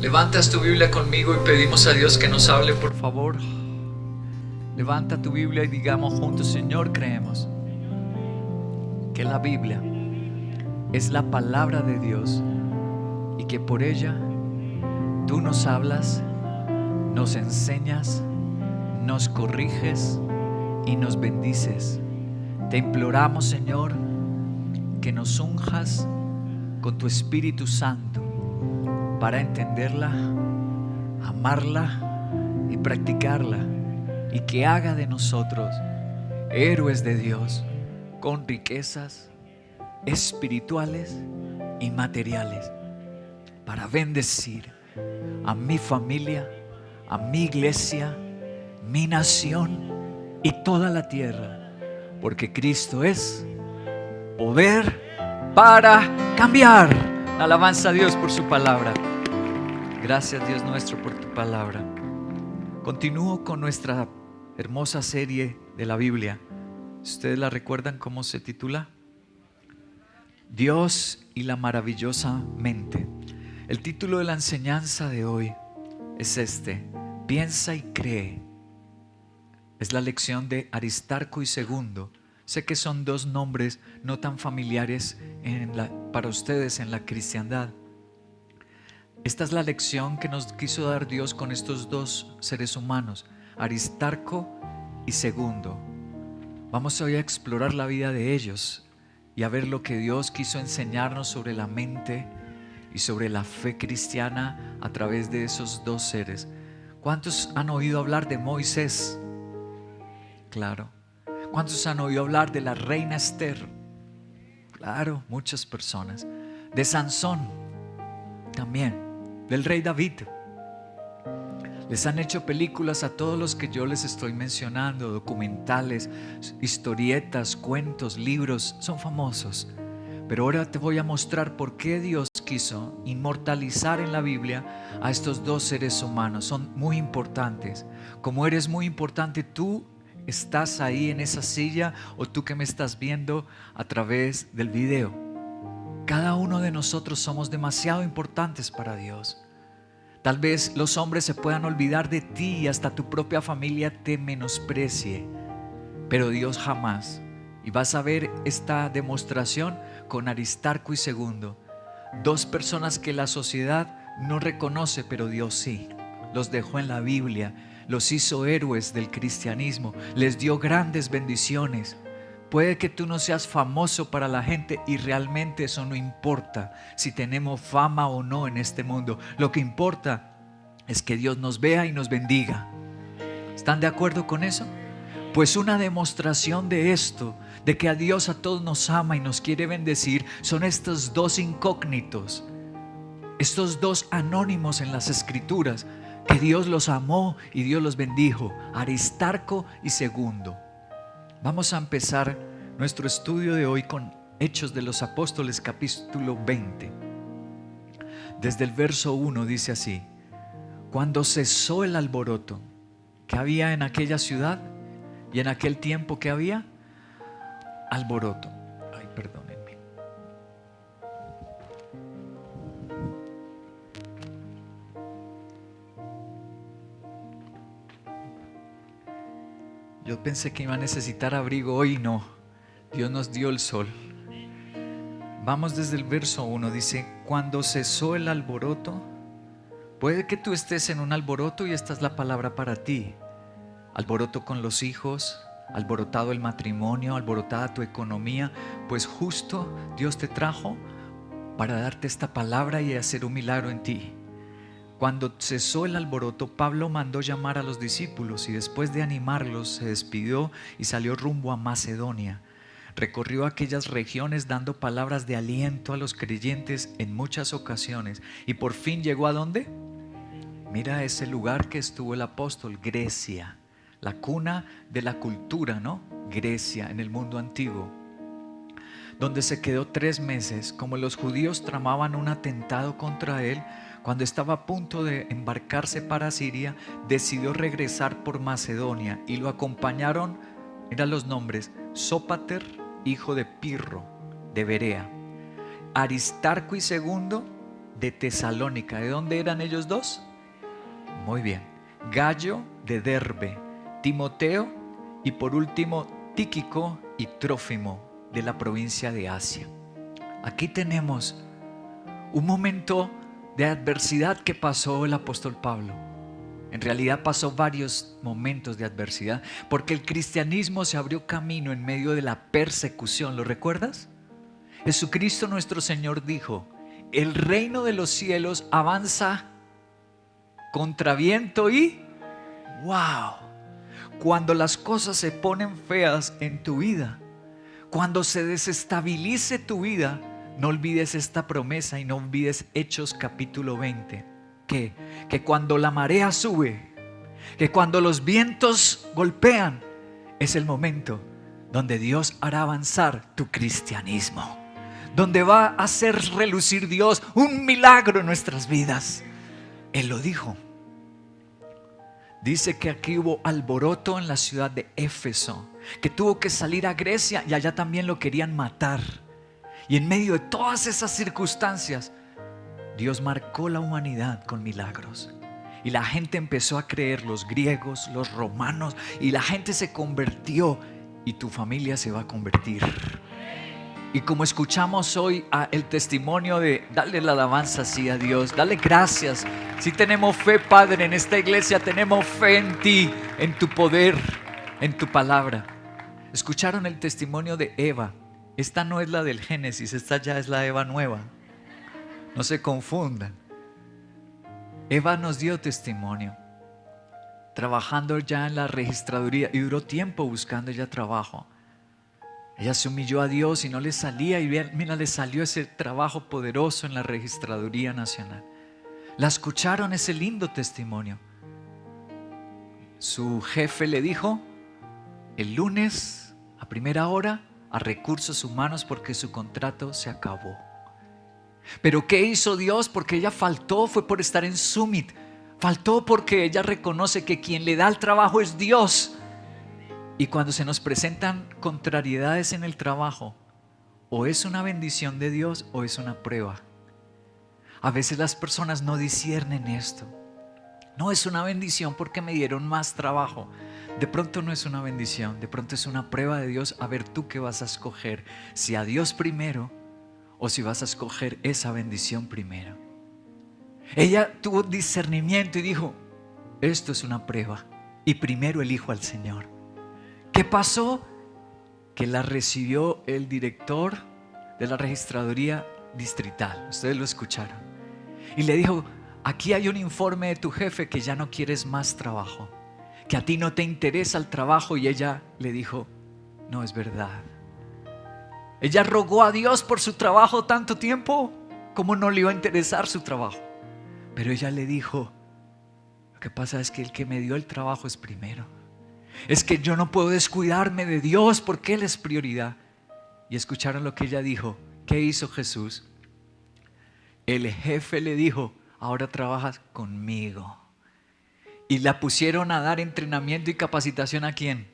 Levantas tu Biblia conmigo y pedimos a Dios que nos hable, por favor. Levanta tu Biblia y digamos juntos: Señor, creemos que la Biblia es la palabra de Dios y que por ella tú nos hablas, nos enseñas, nos corriges y nos bendices. Te imploramos, Señor, que nos unjas con tu Espíritu Santo para entenderla, amarla y practicarla, y que haga de nosotros héroes de Dios con riquezas espirituales y materiales para bendecir a mi familia, a mi iglesia, mi nación y toda la tierra, porque Cristo es poder para cambiar. Alabanza a Dios por su palabra. Gracias, Dios nuestro, por tu palabra. Continúo con nuestra hermosa serie de la Biblia. ¿Ustedes la recuerdan cómo se titula? Dios y la maravillosa mente. El título de la enseñanza de hoy es este: piensa y cree. Es la lección de Aristarco y Segundo. Sé que son dos nombres no tan familiares para ustedes en la cristiandad. Esta es la lección que nos quiso dar Dios con estos dos seres humanos, Aristarco y Segundo. Vamos hoy a explorar la vida de ellos y a ver lo que Dios quiso enseñarnos sobre la mente y sobre la fe cristiana a través de esos dos seres. ¿Cuántos han oído hablar de Moisés? Claro. ¿Cuántos han oído hablar de la reina Esther? Claro, muchas personas. De Sansón también. Del rey David. Les han hecho películas a todos los que yo les estoy mencionando, documentales, historietas, cuentos, libros, son famosos. Pero ahora te voy a mostrar por qué Dios quiso inmortalizar en la Biblia a estos dos seres humanos. Son muy importantes. Como eres muy importante, tú estás ahí en esa silla, o tú que me estás viendo a través del video. Cada uno de nosotros somos demasiado importantes para Dios. Tal vez los hombres se puedan olvidar de ti y hasta tu propia familia te menosprecie, pero Dios jamás. Y vas a ver esta demostración con Aristarco y Segundo, dos personas que la sociedad no reconoce, pero Dios sí. Los dejó en la Biblia, los hizo héroes del cristianismo, les dio grandes bendiciones. Puede que tú no seas famoso para la gente y realmente eso no importa si tenemos fama o no en este mundo. Lo que importa es que Dios nos vea y nos bendiga. ¿Están de acuerdo con eso? Pues una demostración de esto, de que a Dios a todos nos ama y nos quiere bendecir, son estos dos incógnitos, estos dos anónimos en las Escrituras, que Dios los amó y Dios los bendijo: Aristarco y Segundo. Vamos a empezar nuestro estudio de hoy con Hechos de los Apóstoles, capítulo 20. Desde el verso 1 dice así: cuando cesó el alboroto que había en aquella ciudad, y en aquel tiempo que había alboroto. Ay, perdónenme. Yo pensé que iba a necesitar abrigo hoy, no. Dios nos dio el sol. Vamos desde el verso 1, dice: cuando cesó el alboroto. Puede que tú estés en un alboroto y esta es la palabra para ti. Alboroto con los hijos, alborotado el matrimonio, alborotada tu economía. Pues justo Dios te trajo para darte esta palabra y hacer un milagro en ti. Cuando cesó el alboroto, Pablo mandó llamar a los discípulos y después de animarlos se despidió y salió rumbo a Macedonia. Recorrió aquellas regiones dando palabras de aliento a los creyentes en muchas ocasiones, y por fin llegó ¿a dónde? Mira ese lugar que estuvo el apóstol: Grecia, la cuna de la cultura, ¿no? Grecia, en el mundo antiguo, donde se quedó 3 meses. Como los judíos tramaban un atentado contra él, cuando estaba a punto de embarcarse para Siria, decidió regresar por Macedonia y lo acompañaron, mira los nombres: Sópater, hijo de Pirro, de Berea; Aristarco y Segundo, de Tesalónica. ¿De dónde eran ellos dos? Muy bien. Gayo de Derbe, Timoteo y por último Tíquico y Trófimo de la provincia de Asia. Aquí tenemos un momento de adversidad que pasó el apóstol Pablo. En realidad pasó varios momentos de adversidad porque el cristianismo se abrió camino en medio de la persecución. ¿Lo recuerdas? Jesucristo nuestro Señor dijo: el reino de los cielos avanza contra viento y ¡wow! Cuando las cosas se ponen feas en tu vida, cuando se desestabilice tu vida, no olvides esta promesa y no olvides Hechos capítulo 20, que cuando la marea sube, que cuando los vientos golpean, es el momento donde Dios hará avanzar tu cristianismo, donde va a hacer relucir Dios un milagro en nuestras vidas. Él lo dijo. Dice que aquí hubo alboroto en la ciudad de Éfeso, que tuvo que salir a Grecia y allá también lo querían matar. Y en medio de todas esas circunstancias, Dios marcó la humanidad con milagros. Y la gente empezó a creer, los griegos, los romanos, y la gente se convirtió y tu familia se va a convertir. Y como escuchamos hoy el testimonio de darle la alabanza así a Dios, dale gracias. Si tenemos fe, Padre, en esta iglesia tenemos fe en ti, en tu poder, en tu palabra. Escucharon el testimonio de Eva. Esta no es la del Génesis, esta ya es la Eva nueva. No se confundan. Eva nos dio testimonio, trabajando ya en la registraduría, y duró tiempo buscando ya trabajo. Ella se humilló a Dios y no le salía, y mira, le salió ese trabajo poderoso en la registraduría nacional. La escucharon ese lindo testimonio. Su jefe le dijo: el lunes a primera hora a recursos humanos porque su contrato se acabó. Pero ¿qué hizo Dios? Porque ella faltó, fue por estar en Summit. Faltó porque ella reconoce que quien le da el trabajo es Dios. Y cuando se nos presentan contrariedades en el trabajo, o es una bendición de Dios o es una prueba. A veces las personas no disciernen esto. No es una bendición porque me dieron más trabajo. De pronto no es una bendición, de pronto es una prueba de Dios. A ver tú qué vas a escoger, si a Dios primero o si vas a escoger esa bendición primero. Ella tuvo discernimiento y dijo: esto es una prueba y primero elijo al Señor. ¿Qué pasó? Que la recibió el director de la registraduría distrital. Ustedes lo escucharon. Y le dijo: aquí hay un informe de tu jefe que ya no quieres más trabajo, que a ti no te interesa el trabajo. Y ella le dijo: no es verdad. Ella rogó a Dios por su trabajo tanto tiempo, ¿cómo no le iba a interesar su trabajo? Pero ella le dijo: lo que pasa es que el que me dio el trabajo es primero. Es que yo no puedo descuidarme de Dios porque Él es prioridad. Y escucharon lo que ella dijo. ¿Qué hizo Jesús? El jefe le dijo: ahora trabajas conmigo. Y la pusieron a dar entrenamiento y capacitación ¿a quién?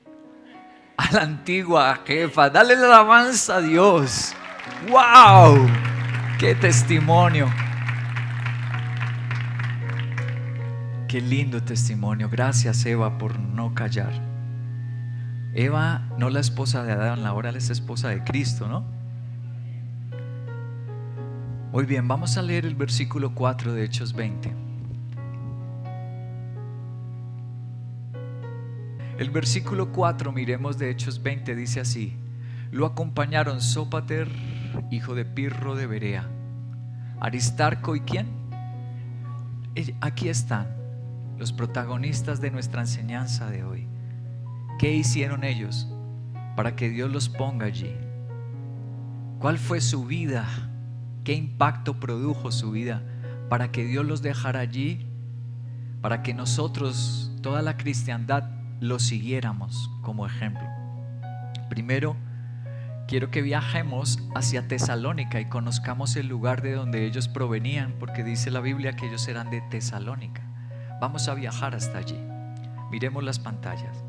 A la antigua jefa. Dale la alabanza a Dios. ¡Wow! ¡Qué testimonio! Qué lindo testimonio. Gracias, Eva, por no callar. Eva, no la esposa de Adán, ahora es esposa de Cristo, ¿no? Muy bien, vamos a leer el versículo 4 de Hechos 20. El versículo 4, miremos, de Hechos 20, dice así: lo acompañaron Sópater, hijo de Pirro de Berea, Aristarco y ¿quién? Aquí están los protagonistas de nuestra enseñanza de hoy. ¿Qué hicieron ellos para que Dios los ponga allí? ¿Cuál fue su vida? ¿Qué impacto produjo su vida para que Dios los dejara allí? Para que nosotros, toda la cristiandad, los siguiéramos como ejemplo. Primero, quiero que viajemos hacia Tesalónica y conozcamos el lugar de donde ellos provenían, porque dice la Biblia que ellos eran de Tesalónica. Vamos a viajar hasta allí. Miremos las pantallas.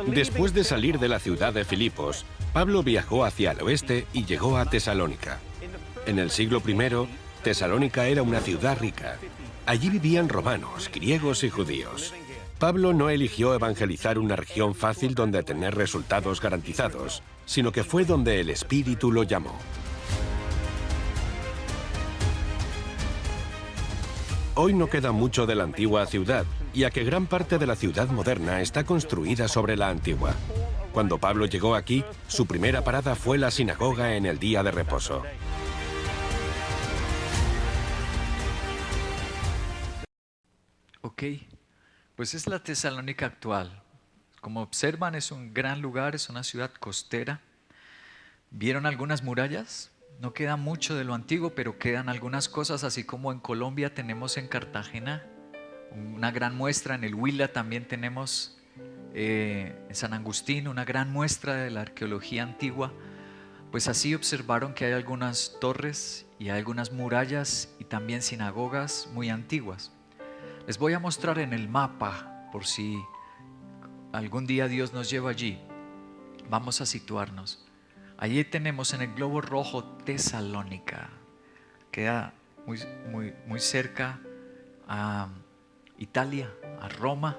Después de salir de la ciudad de Filipos, Pablo viajó hacia el oeste y llegó a Tesalónica. En el siglo I, Tesalónica era una ciudad rica. Allí vivían romanos, griegos y judíos. Pablo no eligió evangelizar una región fácil donde tener resultados garantizados, sino que fue donde el Espíritu lo llamó. Hoy no queda mucho de la antigua ciudad, ya que gran parte de la ciudad moderna está construida sobre la antigua. Cuando Pablo llegó aquí, su primera parada fue la sinagoga en el día de reposo. Ok, pues es la Tesalónica actual. Como observan, es un gran lugar, es una ciudad costera. ¿Vieron algunas murallas? No queda mucho de lo antiguo, pero quedan algunas cosas, así como en Colombia tenemos en Cartagena una gran muestra, en el Huila también tenemos en San Agustín una gran muestra de la arqueología antigua. Pues así observaron que hay algunas torres y hay algunas murallas y también sinagogas muy antiguas. Les voy a mostrar en el mapa por si algún día Dios nos lleva allí. Vamos a situarnos. Allí tenemos en el globo rojo Tesalónica. Queda muy cerca a Italia, a Roma,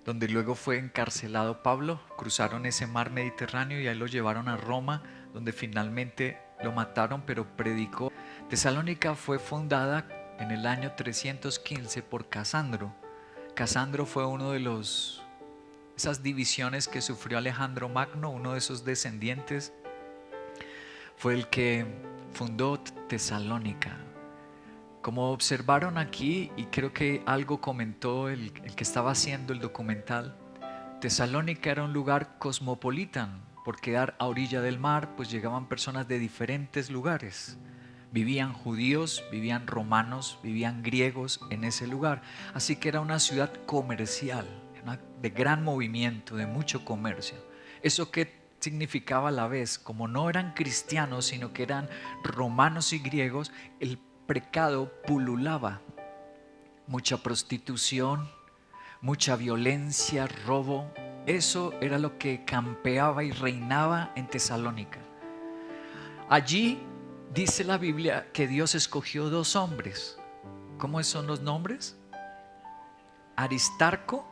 donde luego fue encarcelado Pablo. Cruzaron ese mar Mediterráneo y ahí lo llevaron a Roma, donde finalmente lo mataron, pero predicó. Tesalónica fue fundada en el año 315 por Casandro. Casandro fue uno de esas divisiones que sufrió Alejandro Magno, uno de esos descendientes. Fue el que fundó Tesalónica. Como observaron aquí, y creo que algo comentó el que estaba haciendo el documental, Tesalónica era un lugar cosmopolitan. Por quedar a orilla del mar, pues llegaban personas de diferentes lugares. Vivían judíos, vivían romanos, vivían griegos en ese lugar. Así que era una ciudad comercial, de gran movimiento, de mucho comercio. Eso que significaba a la vez, como no eran cristianos, sino que eran romanos y griegos, el pecado pululaba. Mucha prostitución, mucha violencia, robo. Eso era lo que campeaba y reinaba en Tesalónica. Allí dice la Biblia que Dios escogió dos hombres. ¿Cómo son los nombres? Aristarco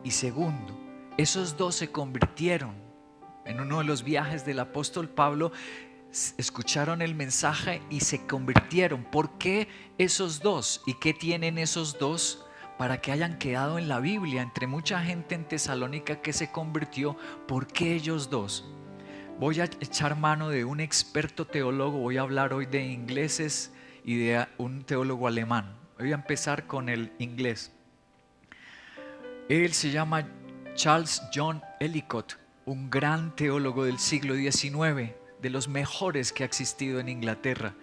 y Segundo. Esos dos se convirtieron. En uno de los viajes del apóstol Pablo escucharon el mensaje y se convirtieron. ¿Por qué esos dos? ¿Y qué tienen esos dos para que hayan quedado en la Biblia? Entre mucha gente en Tesalónica que se convirtió, ¿por qué ellos dos? Voy a echar mano de un experto teólogo. Voy a hablar hoy de ingleses y de un teólogo alemán. Voy a empezar con el inglés. Él se llama Charles John Ellicott, un gran teólogo del siglo XIX, de los mejores que ha existido en Inglaterra.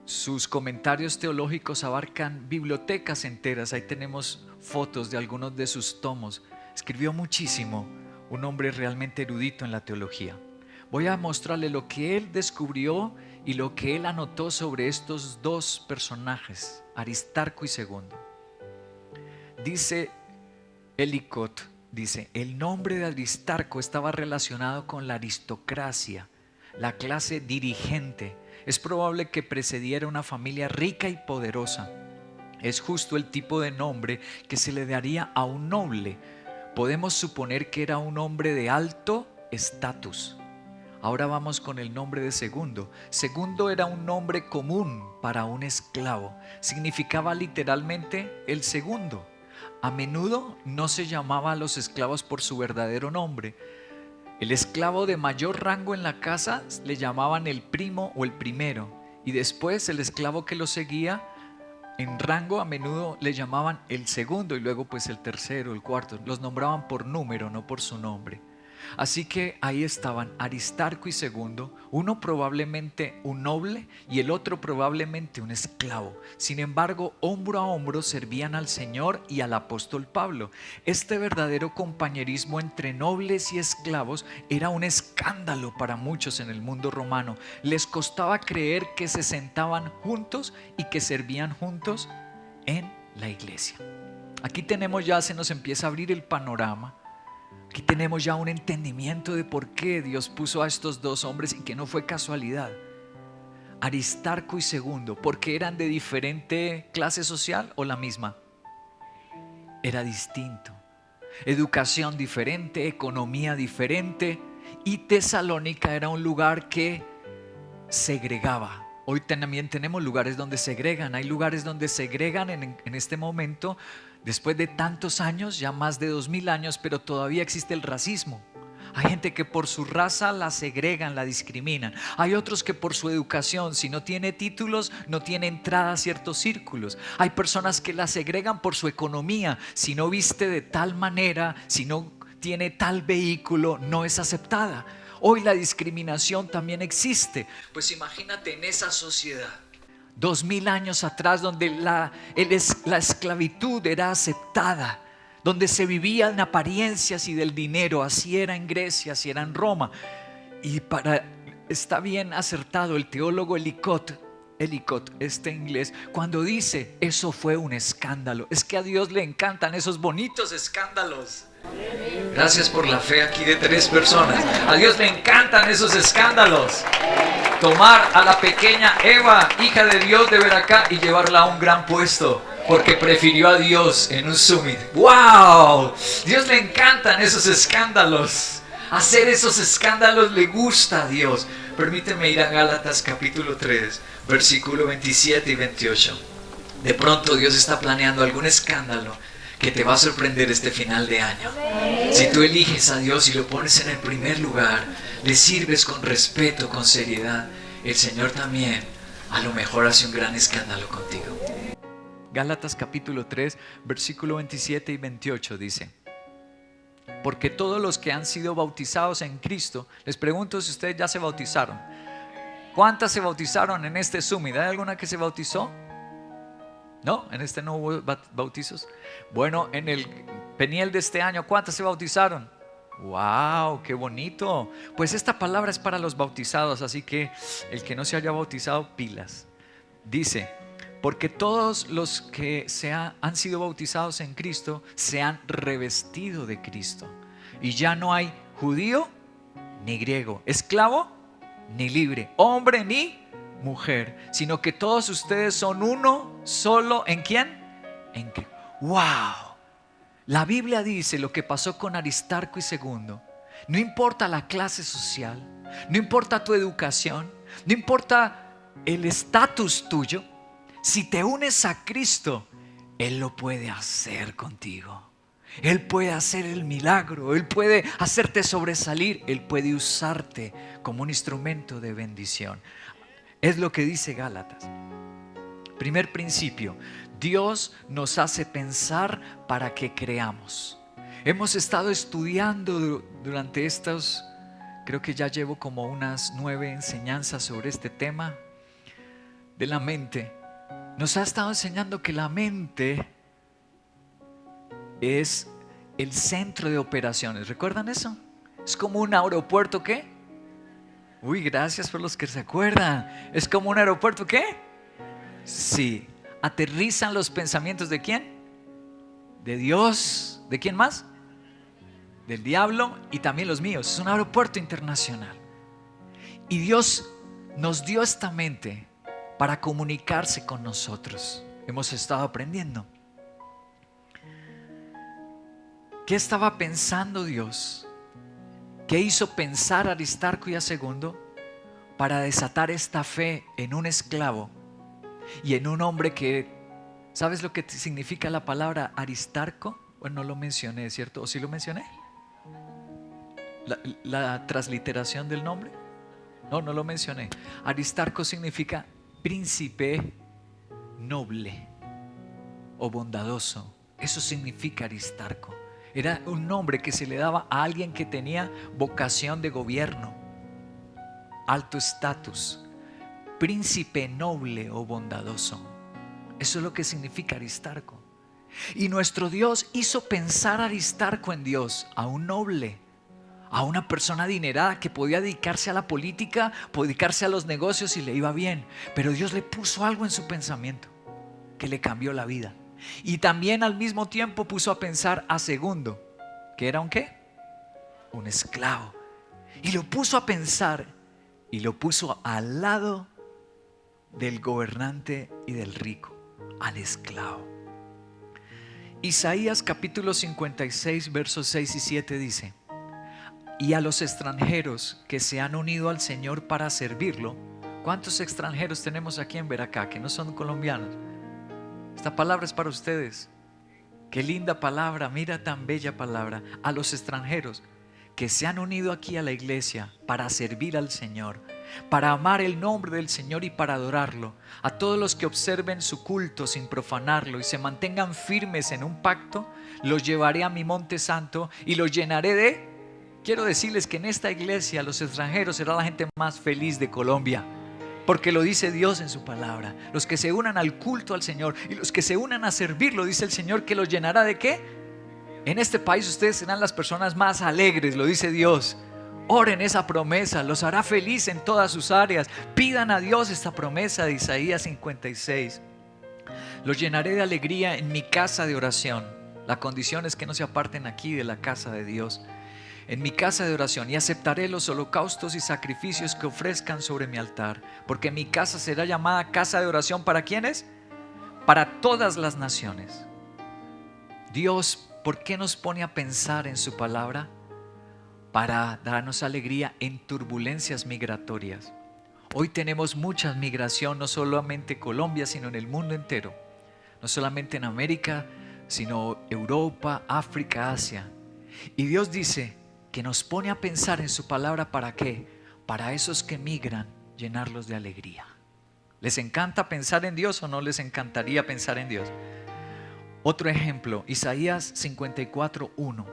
Sus comentarios teológicos abarcan bibliotecas enteras. Ahí tenemos fotos de algunos de sus tomos. Escribió muchísimo, un hombre realmente erudito en la teología. Voy a mostrarle lo que él descubrió y lo que él anotó sobre estos dos personajes, Aristarco y Segundo. Dice Ellicott, el nombre de Aristarco estaba relacionado con la aristocracia, la clase dirigente. Es probable que precediera una familia rica y poderosa. Es justo el tipo de nombre que se le daría a un noble. Podemos suponer que era un hombre de alto estatus. Ahora vamos con el nombre de Segundo. Segundo era un nombre común para un esclavo. Significaba literalmente el segundo. A menudo no se llamaba a los esclavos por su verdadero nombre. El esclavo de mayor rango en la casa le llamaban el primo o el primero, y después el esclavo que lo seguía en rango a menudo le llamaban el segundo, y luego pues el tercero, el cuarto. Los nombraban por número, no por su nombre. Así que ahí estaban Aristarco y Segundo, uno probablemente un noble y el otro probablemente un esclavo. Sin embargo, hombro a hombro servían al Señor y al apóstol Pablo. Este verdadero compañerismo entre nobles y esclavos era un escándalo para muchos en el mundo romano. Les costaba creer que se sentaban juntos y que servían juntos en la iglesia. Aquí tenemos ya, se nos empieza a abrir el panorama Aquí tenemos ya un entendimiento de por qué Dios puso a estos dos hombres y que no fue casualidad. Aristarco y Segundo, ¿porque eran de diferente clase social o la misma? Era distinto. Educación diferente, economía diferente, y Tesalónica era un lugar que segregaba. Hoy también tenemos lugares donde segregan. Hay lugares donde segregan en este momento, después de tantos años, ya más de 2000 años, pero todavía existe el racismo. Hay gente que por su raza la segregan, la discriminan. Hay otros que por su educación, si no tiene títulos, no tiene entrada a ciertos círculos. Hay personas que la segregan por su economía. Si no viste de tal manera, si no tiene tal vehículo, no es aceptada. Hoy la discriminación también existe. Pues imagínate en esa sociedad, 2000 años atrás, donde la esclavitud era aceptada, donde se vivía en apariencias y del dinero. Así era en Grecia, así era en Roma. Y está bien acertado el teólogo Ellicott, inglés, cuando dice: eso fue un escándalo. Es que a Dios le encantan esos bonitos escándalos. Gracias por la fe aquí de 3 personas. A Dios le encantan esos escándalos. Tomar a la pequeña Eva, hija de Dios, de Veracá, y llevarla a un gran puesto, porque prefirió a Dios en un summit. ¡Wow! Dios le encantan esos escándalos. Hacer esos escándalos le gusta a Dios. Permíteme ir a Gálatas capítulo 3, versículo 27 y 28. De pronto Dios está planeando algún escándalo que te va a sorprender este final de año. Si tú eliges a Dios y lo pones en el primer lugar, le sirves con respeto, con seriedad, el Señor también a lo mejor hace un gran escándalo contigo. Gálatas capítulo 3, versículo 27 y 28 dice: porque todos los que han sido bautizados en Cristo, les pregunto si ustedes ya se bautizaron. ¿Cuántas se bautizaron en este summit? ¿Hay alguna que se bautizó? ¿No? ¿En este no hubo bautizos? Bueno, en el Peniel de este año, ¿cuántas se bautizaron? ¡Wow! ¡Qué bonito! Pues esta palabra es para los bautizados, así que el que no se haya bautizado, pilas. Dice: porque todos los que han sido bautizados en Cristo se han revestido de Cristo. Y ya no hay judío ni griego, esclavo ni libre, hombre ni mujer, sino que todos ustedes son uno solo. ¿En quién? En Cristo. ¡Wow! La Biblia dice lo que pasó con Aristarco y Segundo. No importa la clase social, no importa tu educación, no importa el estatus tuyo. Si te unes a Cristo, Él lo puede hacer contigo. Él puede hacer el milagro, Él puede hacerte sobresalir, Él puede usarte como un instrumento de bendición. Es lo que dice Gálatas. Primer principio: Dios nos hace pensar para que creamos. Hemos estado estudiando durante estos, creo que ya llevo como unas 9 enseñanzas sobre este tema de la mente. Nos ha estado enseñando que la mente es el centro de operaciones. ¿Recuerdan eso? Es como un aeropuerto, ¿qué? Uy, gracias por los que se acuerdan. Es como un aeropuerto, ¿qué? Sí. Aterrizan los pensamientos ¿de quién? De Dios. ¿De quién más? Del diablo y también los míos. Es un aeropuerto internacional. Y Dios nos dio esta mente para comunicarse con nosotros. Hemos estado aprendiendo. ¿Qué estaba pensando Dios? ¿Qué hizo pensar a Aristarco y a Segundo para desatar esta fe en un esclavo y en un hombre que... ¿Sabes lo que significa la palabra Aristarco? Bueno, no lo mencioné, ¿cierto? ¿O sí lo mencioné? La transliteración del nombre. No lo mencioné. Aristarco significa príncipe noble o bondadoso. Eso significa Aristarco. Era un nombre que se le daba a alguien que tenía vocación de gobierno, alto estatus, príncipe noble o bondadoso. Eso es lo que significa Aristarco. Y nuestro Dios hizo pensar a Aristarco en Dios, a un noble, a una persona adinerada que podía dedicarse a la política, podía dedicarse a los negocios y le iba bien. Pero Dios le puso algo en su pensamiento que le cambió la vida. Y también al mismo tiempo puso a pensar a Segundo, que era un ¿qué? un esclavo. Y lo puso a pensar y lo puso al lado del gobernante y del rico, al esclavo. Isaías capítulo 56 versos 6 y 7 dice: y a los extranjeros que se han unido al Señor para servirlo. ¿Cuántos extranjeros tenemos aquí en Veracá que no son colombianos? Esta palabra es para ustedes. Qué linda palabra, mira tan bella palabra. A los extranjeros que se han unido aquí a la iglesia para servir al Señor, para amar el nombre del Señor y para adorarlo. A todos los que observen su culto sin profanarlo y se mantengan firmes en un pacto, los llevaré a mi monte santo y los llenaré de... Quiero decirles que en esta iglesia los extranjeros serán la gente más feliz de Colombia, porque lo dice Dios en su palabra. Los que se unan al culto al Señor y los que se unan a servirlo, dice el Señor, que los llenará de ¿qué? En este país ustedes serán las personas más alegres, lo dice Dios. Oren esa promesa, los hará feliz en todas sus áreas. Pidan a Dios esta promesa de Isaías 56. Los llenaré de alegría en mi casa de oración. La condición es que no se aparten aquí de la casa de Dios. En mi casa de oración, y aceptaré los holocaustos y sacrificios que ofrezcan sobre mi altar, porque mi casa será llamada casa de oración. ¿Para quiénes? Para todas las naciones. Dios, ¿por qué nos pone a pensar en su palabra? Para darnos alegría en turbulencias migratorias. Hoy tenemos mucha migración, no solamente Colombia, sino en el mundo entero. No solamente en América, sino Europa, África, Asia. Y Dios dice que nos pone a pensar en su palabra. ¿Para qué? Para esos que migran, llenarlos de alegría. ¿Les encanta pensar en Dios o no les encantaría pensar en Dios? Otro ejemplo, Isaías 54:1.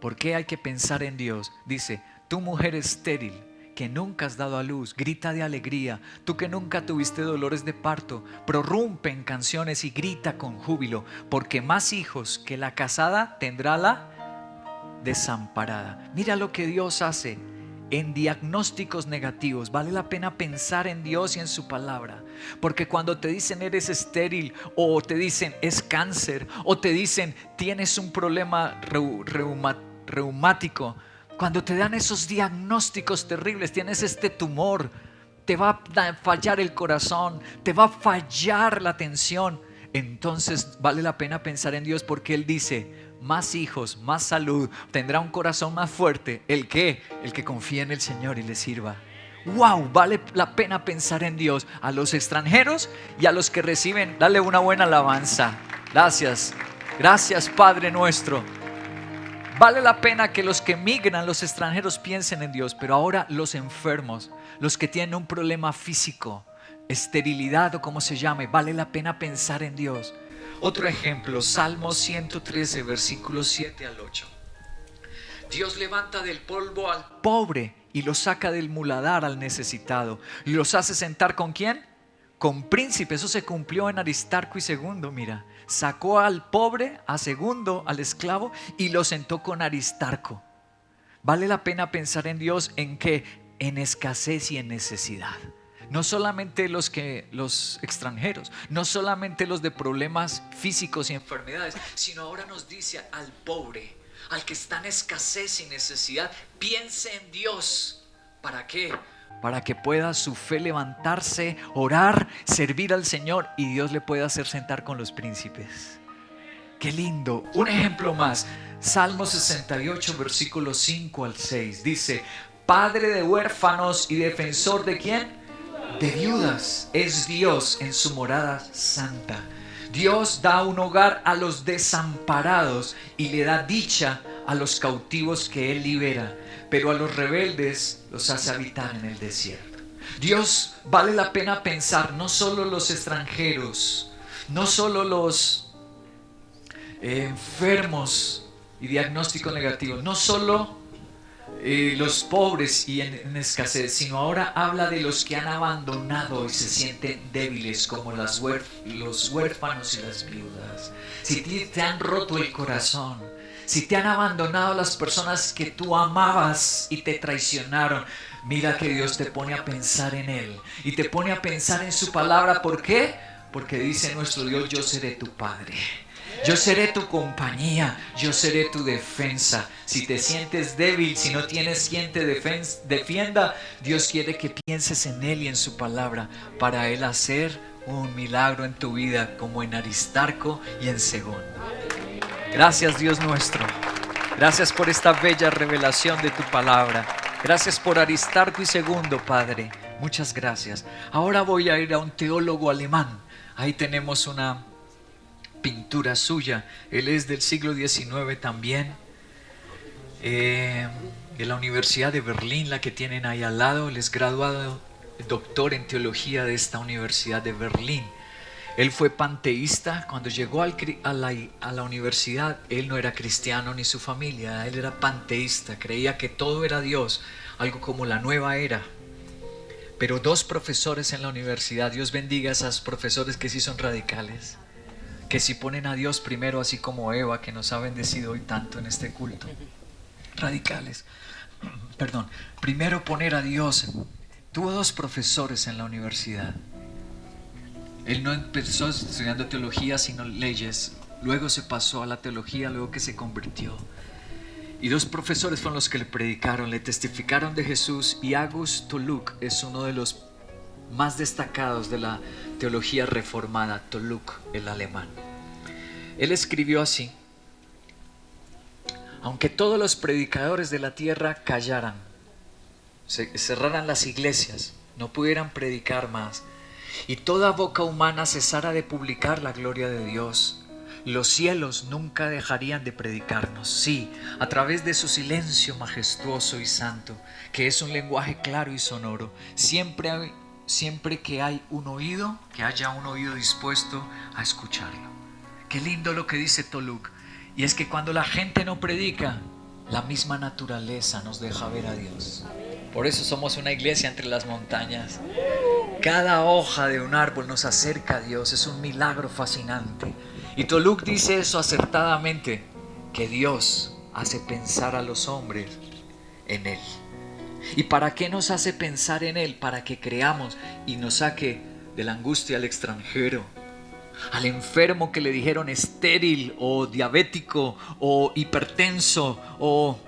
¿Por qué hay que pensar en Dios? Dice: tú mujer estéril que nunca has dado a luz, grita de alegría. Tú que nunca tuviste dolores de parto, prorrumpe en canciones y grita con júbilo, porque más hijos que la casada tendrá la desamparada. Mira lo que Dios hace en diagnósticos negativos. Vale la pena pensar en Dios y en su palabra, porque cuando te dicen eres estéril, o te dicen es cáncer, o te dicen tienes un problema reumático, cuando te dan esos diagnósticos terribles, tienes este tumor, te va a fallar el corazón, te va a fallar la atención, entonces vale la pena pensar en Dios, porque Él dice: más hijos, más salud, tendrá un corazón más fuerte. ¿El qué? El que confía en el Señor y le sirva. ¡Wow! Vale la pena pensar en Dios. A los extranjeros y a los que reciben, dale una buena alabanza. Gracias, gracias Padre nuestro. Vale la pena que los que migran, los extranjeros, piensen en Dios. Pero ahora los enfermos, los que tienen un problema físico, esterilidad o como se llame, vale la pena pensar en Dios. Otro ejemplo, Salmo 113, versículos 7 al 8. Dios levanta del polvo al pobre y lo saca del muladar al necesitado. Y los hace sentar ¿con quién? Con príncipes. Eso se cumplió en Aristarco y Segundo, mira. Sacó al pobre, a Segundo, al esclavo, y lo sentó con Aristarco. Vale la pena pensar en Dios. ¿En qué? En escasez y en necesidad. No solamente los extranjeros, no solamente los de problemas físicos y enfermedades, sino ahora nos dice al pobre, al que está en escasez y necesidad, piense en Dios. ¿Para qué? Para que pueda su fe levantarse, orar, servir al Señor, y Dios le pueda hacer sentar con los príncipes. ¡Qué lindo! Un ejemplo más, Salmo 68, versículos 5 al 6, dice: Padre de huérfanos y defensor ¿de quién? De viudas es Dios en su morada santa. Dios da un hogar a los desamparados y le da dicha a los cautivos que Él libera, pero a los rebeldes los hace habitar en el desierto. Dios, vale la pena pensar, no solo los extranjeros, no solo los enfermos y diagnósticos negativos, no solo los pobres y en escasez, sino ahora habla de los que han abandonado y se sienten débiles, como los huérfanos y las viudas. Si te han roto el corazón, si te han abandonado las personas que tú amabas y te traicionaron, mira que Dios te pone a pensar en Él y te pone a pensar en su palabra. ¿Por qué? Porque dice nuestro Dios: yo seré tu Padre. Yo seré tu compañía, yo seré tu defensa. Si te sientes débil, si no tienes quien te defienda, Dios quiere que pienses en Él y en su palabra para Él hacer un milagro en tu vida, como en Aristarco y en Segón. Gracias, Dios nuestro. Gracias por esta bella revelación de tu palabra. Gracias por Aristarco y Segundo, Padre. Muchas gracias. Ahora voy a ir a un teólogo alemán. Ahí tenemos una pintura suya. Él es del siglo XIX también, de la Universidad de Berlín, la que tienen ahí al lado. Él es graduado, doctor en teología de esta Universidad de Berlín. Él fue panteísta. Cuando llegó a la universidad, él no era cristiano ni su familia, él era panteísta, creía que todo era Dios, algo como la nueva era. Pero dos profesores en la universidad, Dios bendiga a esos profesores que sí son radicales, que sí ponen a Dios primero, así como Eva, que nos ha bendecido hoy tanto en este culto. Radicales, perdón, primero poner a Dios. Tuvo dos profesores en la universidad. Él no empezó estudiando teología sino leyes, luego se pasó a la teología, luego que se convirtió. Y dos profesores fueron los que le predicaron, le testificaron de Jesús, y August Toluk es uno de los más destacados de la teología reformada, Toluk, el alemán. Él escribió así: aunque todos los predicadores de la tierra callaran, se cerraran las iglesias, no pudieran predicar más, y toda boca humana cesara de publicar la gloria de Dios, los cielos nunca dejarían de predicarnos. Sí, a través de su silencio majestuoso y santo, que es un lenguaje claro y sonoro, siempre que hay un oído, que haya un oído dispuesto a escucharlo. Qué lindo lo que dice Toluk. Y es que cuando la gente no predica, la misma naturaleza nos deja ver a Dios. Por eso somos una iglesia entre las montañas. Cada hoja de un árbol nos acerca a Dios. Es un milagro fascinante. Y Toluk dice eso acertadamente, que Dios hace pensar a los hombres en Él. ¿Y para qué nos hace pensar en Él? Para que creamos y nos saque de la angustia al extranjero, al enfermo que le dijeron estéril o diabético o hipertenso o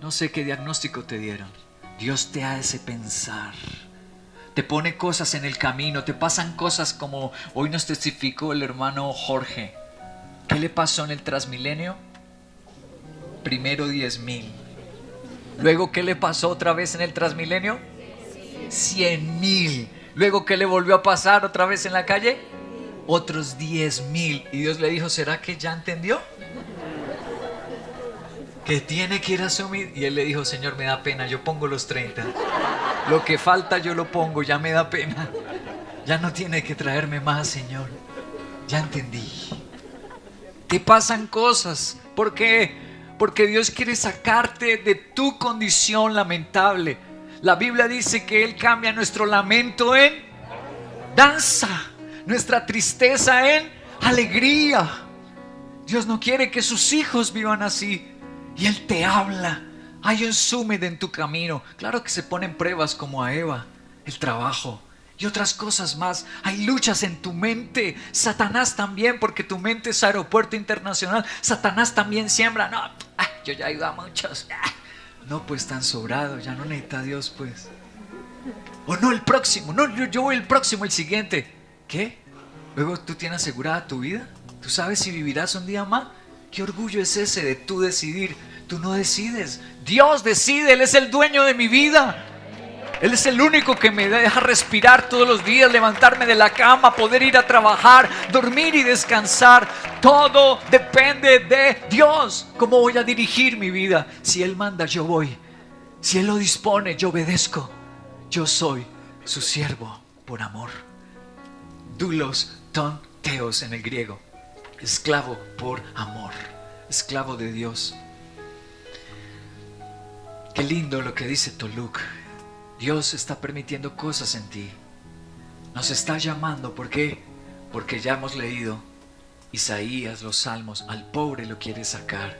no sé qué diagnóstico te dieron. Dios te hace pensar. Te pone cosas en el camino, te pasan cosas como hoy nos testificó el hermano Jorge. ¿Qué le pasó en el Transmilenio? Primero 10,000. Luego, ¿qué le pasó otra vez en el Transmilenio? 100,000. Luego, ¿qué le volvió a pasar otra vez en la calle? Otros 10,000. Y Dios le dijo, ¿será que ya entendió? Que tiene que ir a asumir. Y él le dijo, Señor, me da pena, yo pongo los 30. Lo que falta yo lo pongo, ya me da pena. Ya no tiene que traerme más, Señor. Ya entendí. Te pasan cosas. ¿Por qué? Porque Dios quiere sacarte de tu condición lamentable. La Biblia dice que Él cambia nuestro lamento en danza, nuestra tristeza en alegría. Dios no quiere que sus hijos vivan así. Y Él te habla. Hay un súmed en tu camino. Claro que se ponen pruebas como a Eva, el trabajo y otras cosas más. Hay luchas en tu mente. Satanás también, porque tu mente es aeropuerto internacional. Satanás también siembra. No, yo ya he ido a muchos. No, pues tan sobrado, ya no necesita Dios, pues. O no, el próximo. No, yo voy el próximo, el siguiente. ¿Qué? Luego tú tienes asegurada tu vida. ¿Tú sabes si vivirás un día más? ¿Qué orgullo es ese de tú decidir? Tú no decides. Dios decide. Él es el dueño de mi vida. Él es el único que me deja respirar todos los días, levantarme de la cama, poder ir a trabajar, dormir y descansar. Todo depende de Dios. ¿Cómo voy a dirigir mi vida? Si Él manda, yo voy. Si Él lo dispone, yo obedezco. Yo soy su siervo por amor. Doulos ton theos en el griego. Esclavo por amor. Esclavo de Dios. Qué lindo lo que dice Toluk. Dios está permitiendo cosas en ti. Nos está llamando. ¿Por qué? Porque ya hemos leído Isaías, los salmos. Al pobre lo quiere sacar.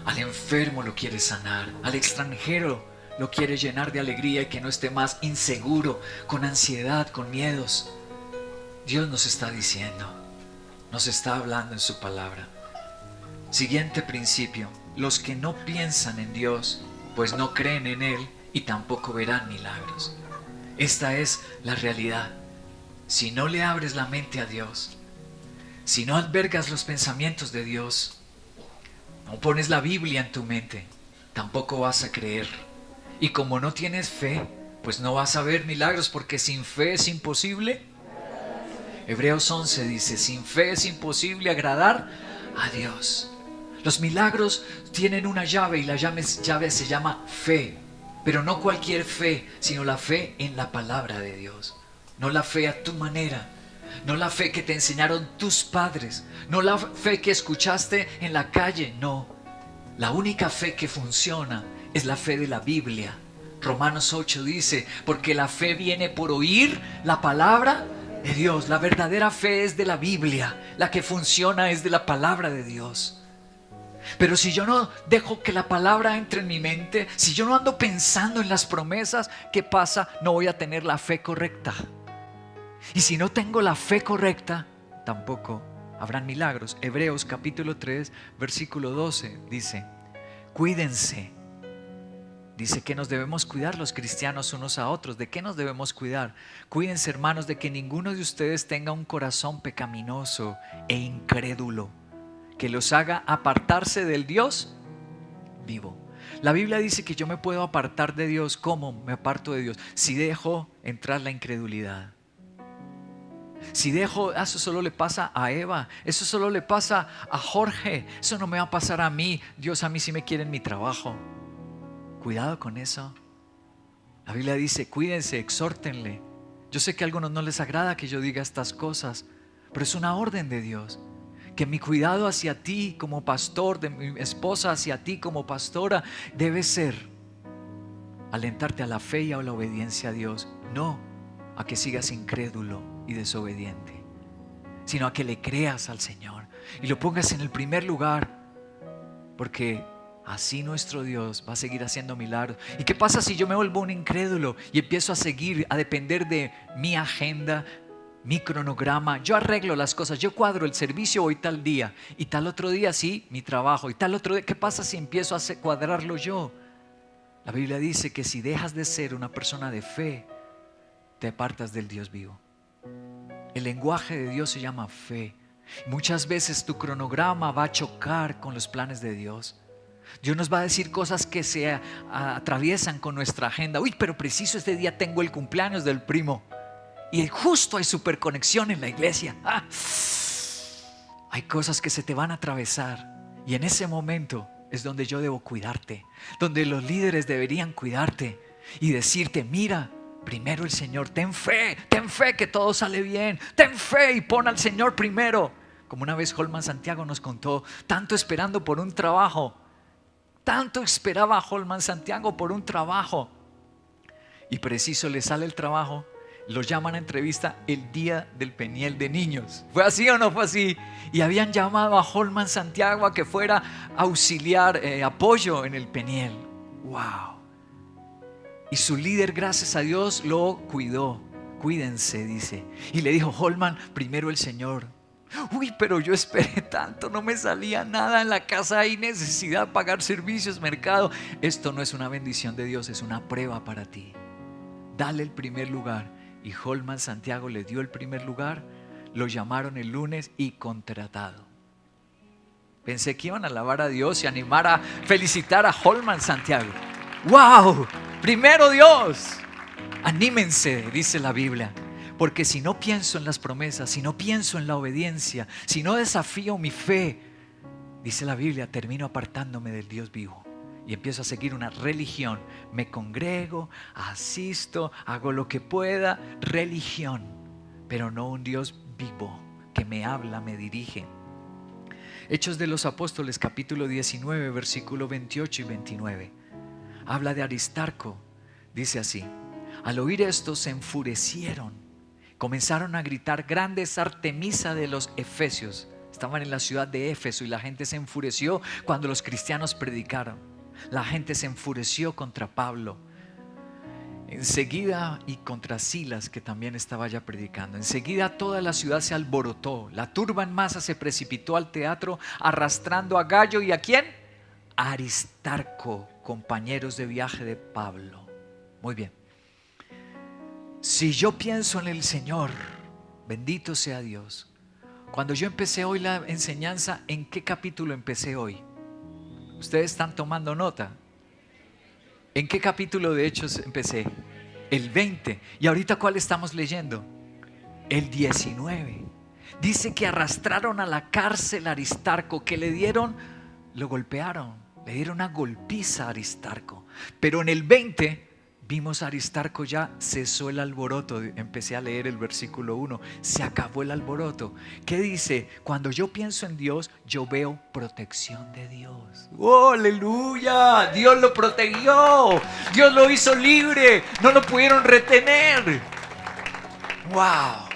Al enfermo lo quiere sanar. Al extranjero lo quiere llenar de alegría y que no esté más inseguro, con ansiedad, con miedos. Dios nos está diciendo, nos está hablando en su palabra. Siguiente principio: los que no piensan en Dios, pues no creen en Él y tampoco verán milagros. Esta es la realidad. Si no le abres la mente a Dios, si no albergas los pensamientos de Dios, no pones la Biblia en tu mente, tampoco vas a creer. Y como no tienes fe, pues no vas a ver milagros, porque sin fe es imposible. Hebreos 11 dice: sin fe es imposible agradar a Dios. Los milagros tienen una llave, y la llave se llama fe. Pero no cualquier fe, sino la fe en la palabra de Dios. No la fe a tu manera, no la fe que te enseñaron tus padres, no la fe que escuchaste en la calle, no. La única fe que funciona es la fe de la Biblia. Romanos 8 dice: porque la fe viene por oír la palabra de Dios. La verdadera fe es de la Biblia, la que funciona es de la palabra de Dios. Pero si yo no dejo que la palabra entre en mi mente, si yo no ando pensando en las promesas, ¿qué pasa? No voy a tener la fe correcta. Y si no tengo la fe correcta, tampoco habrán milagros. Hebreos capítulo 3, versículo 12 dice: cuídense. Dice que nos debemos cuidar los cristianos unos a otros. ¿De qué nos debemos cuidar? Cuídense, hermanos, de que ninguno de ustedes tenga un corazón pecaminoso e incrédulo, que los haga apartarse del Dios vivo. La Biblia dice que yo me puedo apartar de Dios. ¿Cómo me aparto de Dios? Si dejo entrar la incredulidad. Si dejo, eso solo le pasa a Eva, eso solo le pasa a Jorge, eso no me va a pasar a mí. Dios a mí sí me quiere en mi trabajo. Cuidado con eso. La Biblia dice: cuídense, exhórtenle. Yo sé que a algunos no les agrada que yo diga estas cosas, pero es una orden de Dios. Que mi cuidado hacia ti como pastor, de mi esposa hacia ti como pastora, debe ser alentarte a la fe y a la obediencia a Dios. No a que sigas incrédulo y desobediente, sino a que le creas al Señor y lo pongas en el primer lugar, porque así nuestro Dios va a seguir haciendo milagros. ¿Y qué pasa si yo me vuelvo un incrédulo y empiezo a depender de mi agenda, mi cronograma? Yo arreglo las cosas, yo cuadro el servicio hoy tal día y tal otro día sí, mi trabajo y tal otro día. ¿Qué pasa si empiezo a cuadrarlo yo? La Biblia dice que si dejas de ser una persona de fe, te apartas del Dios vivo. El lenguaje de Dios se llama fe. Muchas veces tu cronograma va a chocar con los planes de Dios. Dios nos va a decir cosas que se atraviesan con nuestra agenda. Uy, pero preciso este día tengo el cumpleaños del primo y justo hay superconexión en la iglesia. Hay cosas que se te van a atravesar, y en ese momento es donde yo debo cuidarte, donde los líderes deberían cuidarte y decirte: mira, primero el Señor, ten fe que todo sale bien, ten fe y pon al Señor primero. Como una vez Holman Santiago nos contó, tanto esperando por un trabajo, tanto esperaba a Holman Santiago por un trabajo, y preciso le sale el trabajo, lo llaman a entrevista el día del Peniel de niños. ¿Fue así o no fue así? Y habían llamado a Holman Santiago a que fuera auxiliar, apoyo en el Peniel. ¡Wow! Y su líder, gracias a Dios, lo cuidó. Cuídense, dice. Y le dijo: Holman, primero el Señor. Uy, pero yo esperé tanto, no me salía nada en la casa, hay necesidad de pagar servicios, mercado. Esto no es una bendición de Dios, es una prueba para ti. Dale el primer lugar. Y Holman Santiago le dio el primer lugar. Lo llamaron el lunes y contratado. Pensé que iban a alabar a Dios y animar a felicitar a Holman Santiago. ¡Wow! Primero Dios. Anímense, dice la Biblia. Porque si no pienso en las promesas, si no pienso en la obediencia, si no desafío mi fe, dice la Biblia, termino apartándome del Dios vivo y empiezo a seguir una religión. Me congrego, asisto, hago lo que pueda, religión, pero no un Dios vivo que me habla, me dirige. Hechos de los Apóstoles capítulo 19 versículo 28 y 29 habla de Aristarco. Dice así: al oír esto se enfurecieron, comenzaron a gritar: grande es Artemisa de los Efesios. Estaban en la ciudad de Éfeso y la gente se enfureció cuando los cristianos predicaron. La gente se enfureció contra Pablo. Enseguida, y contra Silas, que también estaba ya predicando, enseguida toda la ciudad se alborotó. La turba en masa se precipitó al teatro, arrastrando a Gayo y ¿a quién? A Aristarco, compañeros de viaje de Pablo. Muy bien. Si yo pienso en el Señor, bendito sea Dios. Cuando yo empecé hoy la enseñanza, ¿en qué capítulo empecé hoy? ¿Ustedes están tomando nota? ¿En qué capítulo de Hechos empecé? El 20. ¿Y ahorita cuál estamos leyendo? El 19. Dice que arrastraron a la cárcel a Aristarco, que lo golpearon, le dieron una golpiza a Aristarco. Pero en el 20 vimos a Aristarco, ya cesó el alboroto. Empecé a leer el versículo 1. Se acabó el alboroto. ¿Qué dice? Cuando yo pienso en Dios, yo veo protección de Dios. ¡Oh, aleluya! Dios lo protegió. Dios lo hizo libre. No lo pudieron retener. ¡Wow!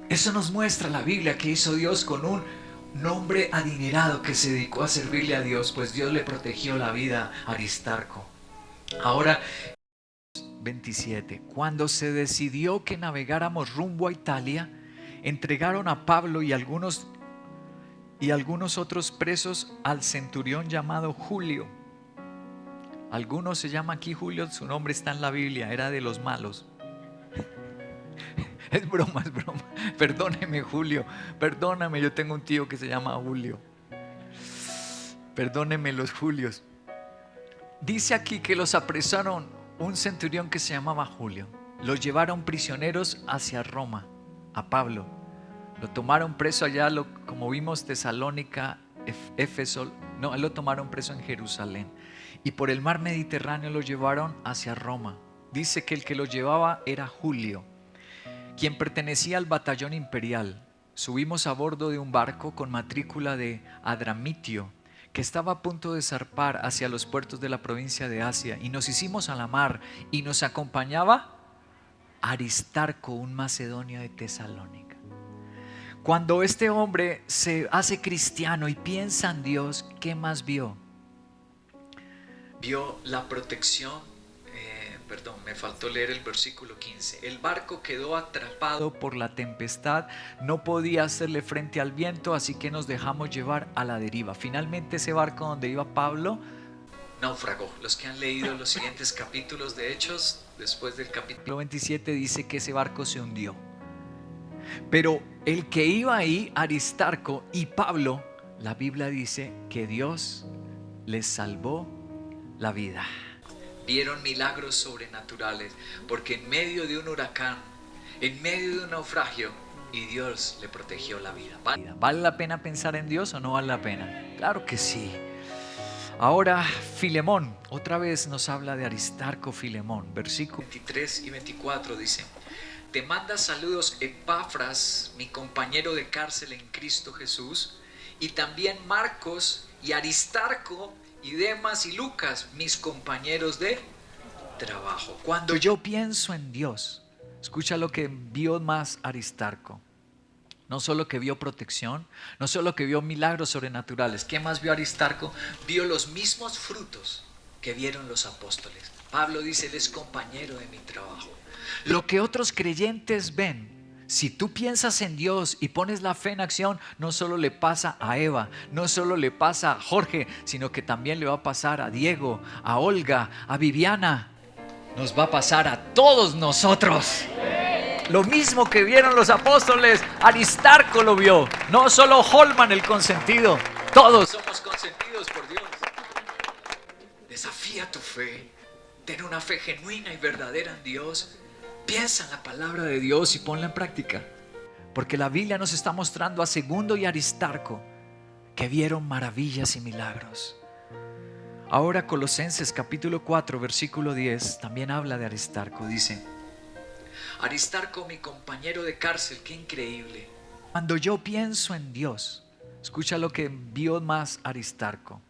Eso nos muestra la Biblia que hizo Dios con un hombre adinerado que se dedicó a servirle a Dios, pues Dios le protegió la vida a Aristarco. Ahora 27. Cuando se decidió que navegáramos rumbo a Italia, entregaron a Pablo y algunos otros presos al centurión llamado Julio. Algunos se llama aquí Julio, su nombre está en la Biblia, era de los malos. Es broma, es broma. Perdóneme, Julio, perdóname, yo tengo un tío que se llama Julio. Perdóneme los Julios. Dice aquí que los apresaron un centurión que se llamaba Julio. Los llevaron prisioneros hacia Roma, a Pablo. Lo tomaron preso allá, como vimos, Tesalónica, Éfeso. No, lo tomaron preso en Jerusalén. Y por el mar Mediterráneo lo llevaron hacia Roma. Dice que el que lo llevaba era Julio, quien pertenecía al batallón imperial. Subimos a bordo de un barco con matrícula de Adramitio, que estaba a punto de zarpar hacia los puertos de la provincia de Asia, y nos hicimos a la mar, y nos acompañaba Aristarco, un macedonio de Tesalónica. Cuando este hombre se hace cristiano y piensa en Dios, ¿qué más vio? Vio la protección. Me faltó leer el versículo 15. El barco quedó atrapado por la tempestad, no podía hacerle frente al viento, así que nos dejamos llevar a la deriva. Finalmente ese barco donde iba Pablo naufragó. Los que han leído los siguientes capítulos de Hechos, después del capítulo 27, dice que ese barco se hundió. Pero el que iba ahí, Aristarco y Pablo, la Biblia dice que Dios les salvó la vida. Vieron milagros sobrenaturales, porque en medio de un huracán, en medio de un naufragio, y Dios le protegió la vida. ¿Vale la pena pensar en Dios o no vale la pena? Claro que sí. Ahora Filemón, otra vez nos habla de Aristarco. Filemón, versículos 23 y 24 dice: te manda saludos Epafras, mi compañero de cárcel en Cristo Jesús, y también Marcos y Aristarco y Demas y Lucas, mis compañeros de trabajo. Cuando yo pienso en Dios, escucha lo que vio más Aristarco. No solo que vio protección, no solo que vio milagros sobrenaturales. ¿Qué más vio Aristarco? Vio los mismos frutos que vieron los apóstoles. Pablo dice, él es compañero de mi trabajo. Lo que otros creyentes ven, si tú piensas en Dios y pones la fe en acción, no solo le pasa a Eva, no solo le pasa a Jorge, sino que también le va a pasar a Diego, a Olga, a Viviana. Nos va a pasar a todos nosotros. Lo mismo que vieron los apóstoles, Aristarco lo vio. No solo Holman el consentido, todos somos consentidos por Dios. Desafía tu fe, ten una fe genuina y verdadera en Dios. Piensa en la palabra de Dios y ponla en práctica, porque la Biblia nos está mostrando a Segundo y Aristarco que vieron maravillas y milagros. Ahora Colosenses capítulo 4 versículo 10 también habla de Aristarco. Dice: Aristarco, mi compañero de cárcel, qué increíble. Cuando yo pienso en Dios, escucha lo que vio más Aristarco.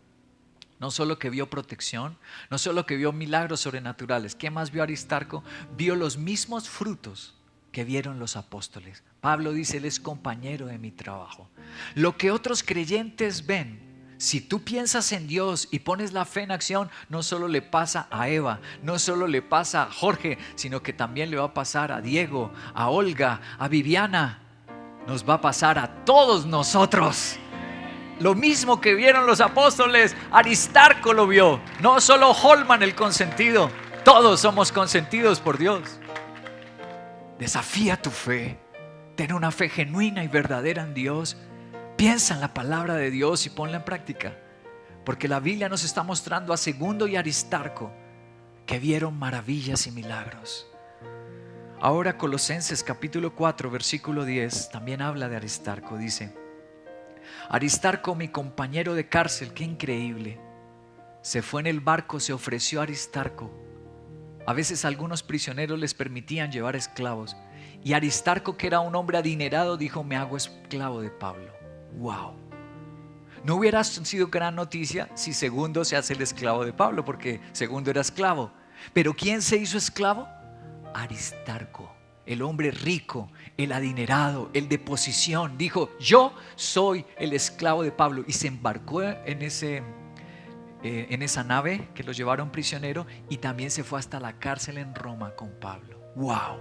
No solo que vio protección, no solo que vio milagros sobrenaturales. ¿Qué más vio Aristarco? Vio los mismos frutos que vieron los apóstoles. Pablo dice, él es compañero de mi trabajo. Lo que otros creyentes ven, Si tú piensas en Dios y pones la fe en acción, no solo le pasa a Eva, no solo le pasa a Jorge, sino que también le va a pasar a Diego, a Olga, a Viviana. Nos va a pasar a todos nosotros. Lo mismo que vieron los apóstoles, Aristarco lo vio. No solo Holman el consentido, todos somos consentidos por Dios. Desafía tu fe. Ten una fe genuina y verdadera en Dios. Piensa en la palabra de Dios y ponla en práctica. Porque la Biblia nos está mostrando a Segundo y Aristarco que vieron maravillas y milagros. Ahora Colosenses capítulo 4 versículo 10 también habla de Aristarco. Dice: Aristarco, mi compañero de cárcel, qué increíble. Se fue en el barco, se ofreció a Aristarco. A veces algunos prisioneros les permitían llevar esclavos. Y Aristarco, que era un hombre adinerado, dijo: me hago esclavo de Pablo. Wow. No hubiera sido gran noticia si Segundo se hace el esclavo de Pablo, porque Segundo era esclavo. Pero ¿quién se hizo esclavo? Aristarco, el hombre rico, el adinerado, el de posición. Dijo: yo soy el esclavo de Pablo. Y se embarcó en esa nave que lo llevaron prisionero, y también se fue hasta la cárcel en Roma con Pablo. Wow.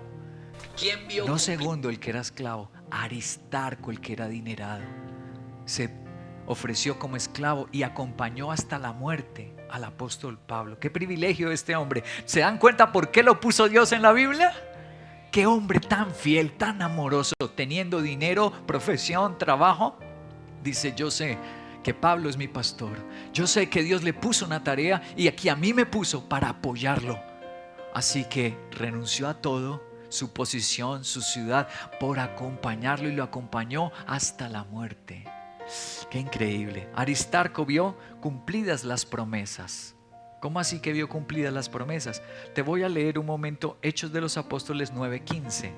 ¿Quién vio? No Segundo el que era esclavo, Aristarco el que era adinerado. Se ofreció como esclavo y acompañó hasta la muerte al apóstol Pablo. Qué privilegio este hombre. ¿Se dan cuenta por qué lo puso Dios en la Biblia? Qué hombre tan fiel, tan amoroso, teniendo dinero, profesión, trabajo. Dice: yo sé que Pablo es mi pastor. Yo sé que Dios le puso una tarea y aquí a mí me puso para apoyarlo. Así que renunció a todo, su posición, su ciudad, por acompañarlo, y lo acompañó hasta la muerte. Qué increíble. Aristarco vio cumplidas las promesas. ¿Cómo así que vio cumplidas las promesas? Te voy a leer un momento Hechos de los Apóstoles 9:15.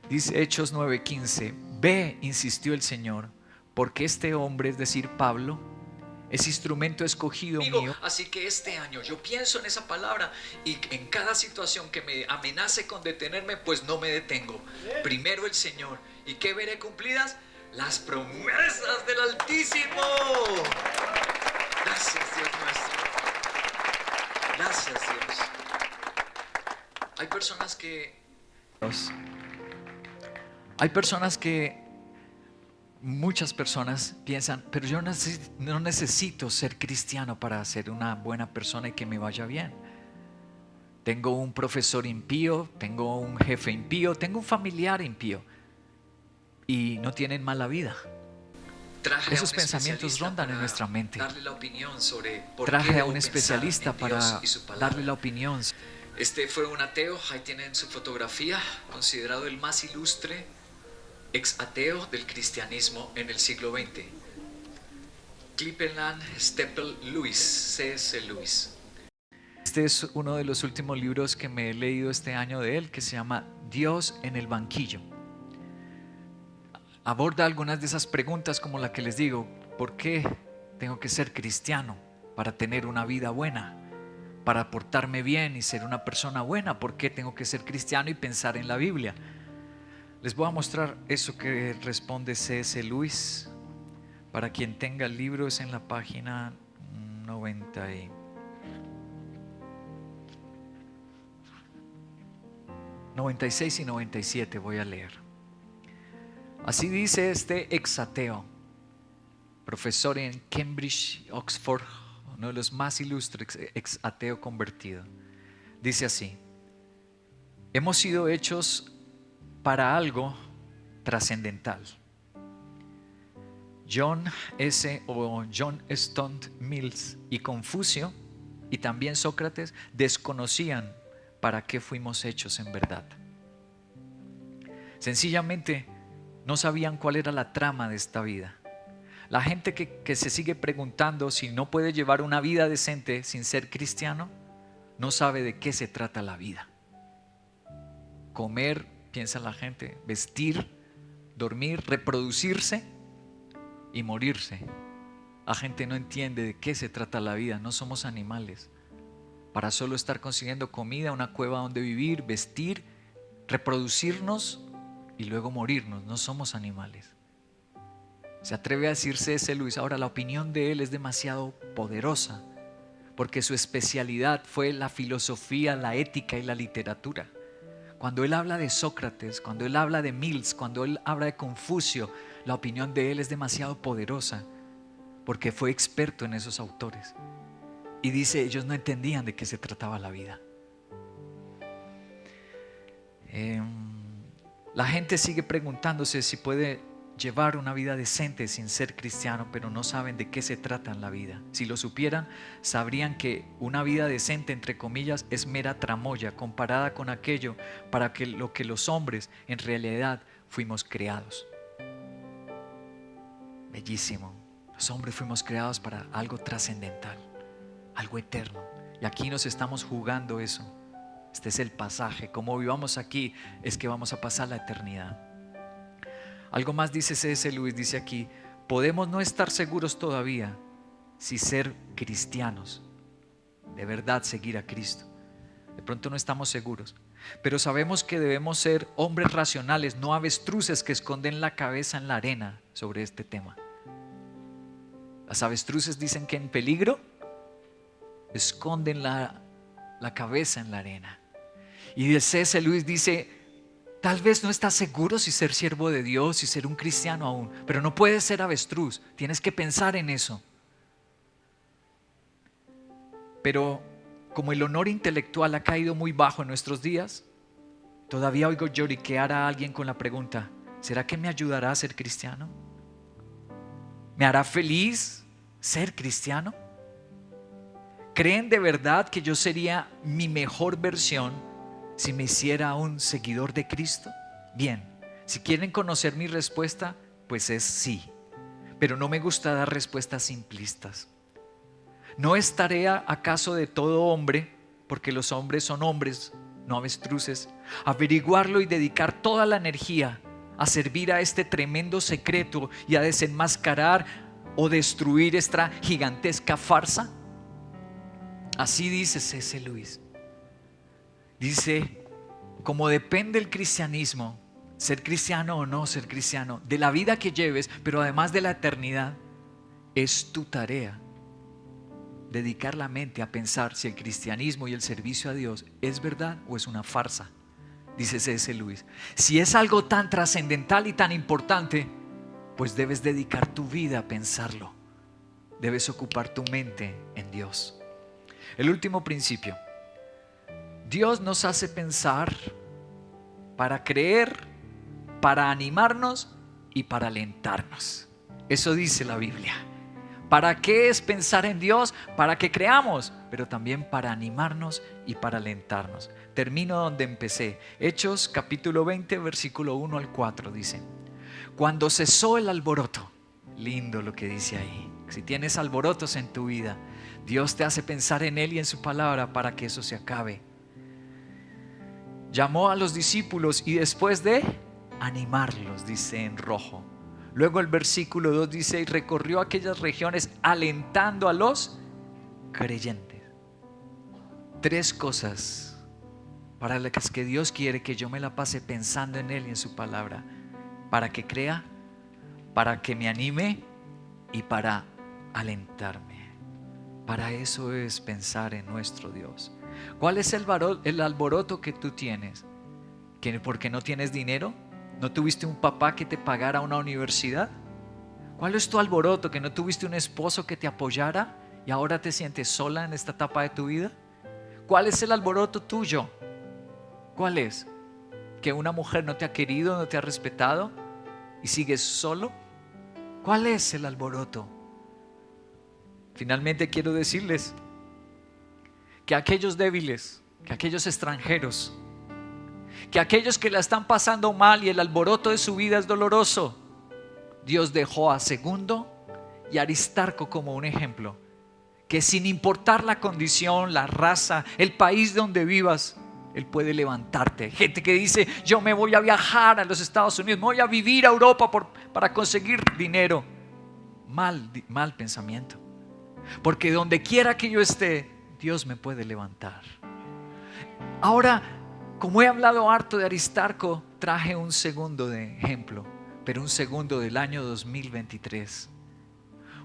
Dice Hechos 9:15: ve, insistió el Señor, porque este hombre, es decir, Pablo, es instrumento escogido mío. Así que este año yo pienso en esa palabra, y en cada situación que me amenace con detenerme, pues no me detengo. Primero el Señor. ¿Y qué veré cumplidas? Las promesas del Altísimo. Gracias, Dios nuestro. Gracias, Dios. Hay personas que muchas personas piensan: pero yo no necesito ser cristiano para ser una buena persona y que me vaya bien. Tengo un profesor impío, tengo un jefe impío, tengo un familiar impío, y no tienen mala vida. Esos pensamientos rondan en nuestra mente. Traje a un especialista para darle la opinión. Este fue un ateo, ahí tienen su fotografía, considerado el más ilustre ex ateo del cristianismo en el siglo XX. Cleveland Stephen Lewis, C.S. Lewis. Este es uno de los últimos libros que me he leído este año de él, que se llama Dios en el banquillo. Aborda algunas de esas preguntas, como la que les digo: ¿por qué tengo que ser cristiano para tener una vida buena? Para portarme bien y ser una persona buena. ¿Por qué tengo que ser cristiano y pensar en la Biblia? Les voy a mostrar eso que responde C.S. Lewis. Para quien tenga el libro, es en la página 96 y 97 voy a leer. Así dice este exateo, profesor en Cambridge, Oxford, uno de los más ilustres exateo convertido. Dice así: hemos sido hechos para algo trascendental. John Stuart Mills y Confucio, y también Sócrates, desconocían para qué fuimos hechos en verdad. Sencillamente no sabían cuál era la trama de esta vida. La gente que se sigue preguntando si no puede llevar una vida decente sin ser cristiano, no sabe de qué se trata la vida. Comer, piensa la gente, vestir, dormir, reproducirse y morirse. La gente no entiende de qué se trata la vida. No somos animales para solo estar consiguiendo comida, una cueva donde vivir, vestir, reproducirnos y luego morirnos. No somos animales. Se atreve a decir C.S. Lewis. Ahora, la opinión de él es demasiado poderosa, porque su especialidad fue la filosofía, la ética y la literatura. Cuando él habla de Sócrates, cuando él habla de Mills, cuando él habla de Confucio, la opinión de él es demasiado poderosa, porque fue experto en esos autores. Y dice, ellos no entendían de qué se trataba la vida. La gente sigue preguntándose si puede llevar una vida decente sin ser cristiano, pero no saben de qué se trata en la vida. Si lo supieran, sabrían que una vida decente, entre comillas, es mera tramoya comparada con aquello para que lo que los hombres en realidad fuimos creados. Bellísimo. Los hombres fuimos creados para algo trascendental, algo eterno. Y aquí nos estamos jugando eso. Este es el pasaje. Como vivamos aquí es que vamos a pasar la eternidad. Algo más dice C.S. Lewis, dice aquí: podemos no estar seguros todavía si ser cristianos, de verdad seguir a Cristo. De pronto no estamos seguros, pero sabemos que debemos ser hombres racionales, no avestruces que esconden la cabeza en la arena sobre este tema. Las avestruces dicen que en peligro esconden la cabeza en la arena. Y el C.S. Lewis dice: tal vez no estás seguro si ser siervo de Dios, si ser un cristiano aún, pero no puedes ser avestruz, tienes que pensar en eso. Pero como el honor intelectual ha caído muy bajo en nuestros días, todavía oigo lloriquear a alguien con la pregunta: ¿será que me ayudará a ser cristiano? ¿Me hará feliz ser cristiano? ¿Creen de verdad que yo sería mi mejor versión si me hiciera un seguidor de Cristo? Bien, si quieren conocer mi respuesta, pues es sí. Pero no me gusta dar respuestas simplistas. ¿No es tarea acaso de todo hombre, porque los hombres son hombres, no avestruces, averiguarlo y dedicar toda la energía a servir a este tremendo secreto y a desenmascarar o destruir esta gigantesca farsa? Así dice C.S. Lewis. Dice, como depende el cristianismo, ser cristiano o no ser cristiano, de la vida que lleves, pero además de la eternidad, es tu tarea dedicar la mente a pensar si el cristianismo y el servicio a Dios es verdad o es una farsa. Dice C.S. Lewis, si es algo tan trascendental y tan importante, pues debes dedicar tu vida a pensarlo. Debes ocupar tu mente en Dios. El último principio: Dios nos hace pensar para creer, para animarnos y para alentarnos. Eso dice la Biblia. ¿Para qué es pensar en Dios? Para que creamos, pero también para animarnos y para alentarnos. Termino donde empecé. Hechos capítulo 20, versículo 1 al 4 dice: cuando cesó el alboroto, lindo lo que dice ahí. Si tienes alborotos en tu vida, Dios te hace pensar en Él y en su palabra para que eso se acabe. Llamó a los discípulos y después de animarlos, dice en rojo. Luego el versículo 2 dice: y recorrió aquellas regiones alentando a los creyentes. 3 cosas para las que Dios quiere que yo me la pase pensando en Él y en su palabra: para que crea, para que me anime y para alentarme. Para eso es pensar en nuestro Dios. ¿Cuál es el alboroto que tú tienes? ¿Que porque no tienes dinero? ¿No tuviste un papá que te pagara una universidad? ¿Cuál es tu alboroto? ¿Que no tuviste un esposo que te apoyara y ahora te sientes sola en esta etapa de tu vida? ¿Cuál es el alboroto tuyo? ¿Cuál es? ¿Que una mujer no te ha querido, no te ha respetado y sigues solo? ¿Cuál es el alboroto? Finalmente quiero decirles que aquellos débiles, que aquellos extranjeros, que aquellos que la están pasando mal y el alboroto de su vida es doloroso, Dios dejó a Segundo y Aristarco como un ejemplo, que sin importar la condición, la raza, el país donde vivas, Él puede levantarte. Gente que dice: yo me voy a viajar a los Estados Unidos, me voy a vivir a Europa para conseguir dinero. Mal pensamiento. Porque donde quiera que yo esté, Dios me puede levantar. Ahora, como he hablado harto de Aristarco, traje un segundo de ejemplo. pero un segundo del año 2023.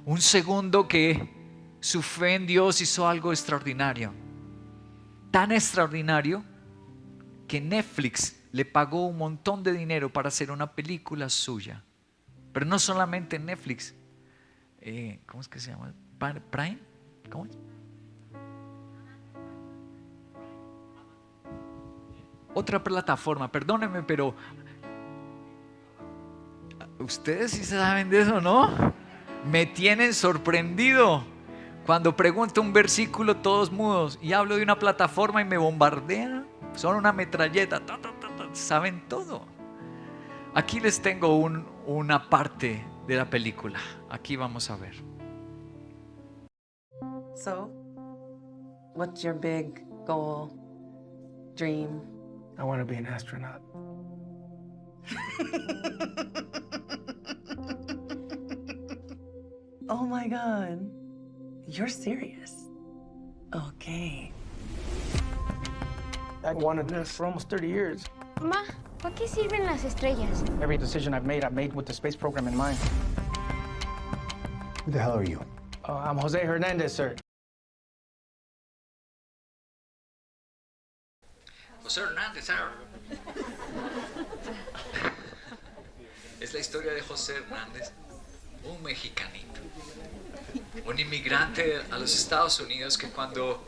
Un segundo que su fe en Dios hizo algo extraordinario. Tan extraordinario que Netflix le pagó un montón de dinero para hacer una película suya. Pero no solamente Netflix. ¿Cómo es que se llama? ¿Prime? ¿Cómo es? Otra plataforma, perdónenme, pero ustedes sí saben de eso, ¿no? Me tienen sorprendido. Cuando pregunto un versículo, todos mudos, y hablo de una plataforma y me bombardean. Son una metralleta, saben todo. Aquí les tengo una parte de la película. Aquí vamos a ver. So, what's your big goal, dream? I want to be an astronaut. Oh my God, you're serious? Okay. I wanted this for almost 30 years. Ma, ¿para qué sirven las estrellas? Every decision I've made with the space program in mind. Who the hell are you? I'm Jose Hernandez, sir. José Hernández, es la historia de José Hernández, un mexicanito, un inmigrante a los Estados Unidos que cuando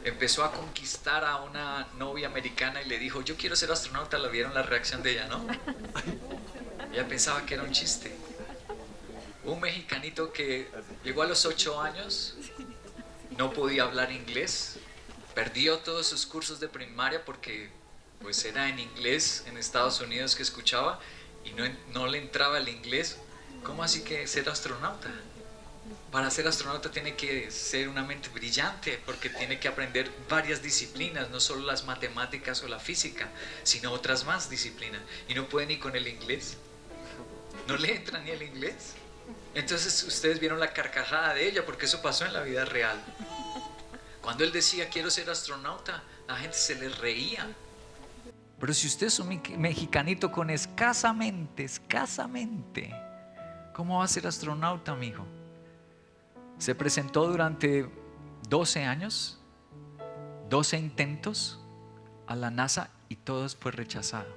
empezó a conquistar a una novia americana y le dijo, yo quiero ser astronauta, la vieron la reacción de ella, ¿no? Ella pensaba que era un chiste. Un mexicanito que llegó a los 8 años, no podía hablar inglés, perdió todos sus cursos de primaria porque pues era en inglés en Estados Unidos que escuchaba y no le entraba el inglés. ¿Cómo así que ser astronauta? Para ser astronauta tiene que ser una mente brillante porque tiene que aprender varias disciplinas, no solo las matemáticas o la física, sino otras más disciplinas. Y no puede ni con el inglés. No le entra ni el inglés. Entonces ustedes vieron la carcajada de ella porque eso pasó en la vida real. Cuando él decía quiero ser astronauta, la gente se le reía. Pero si usted es un mexicanito con escasamente, ¿cómo va a ser astronauta, amigo? Se presentó durante 12 años, 12 intentos a la NASA y todos fue rechazado.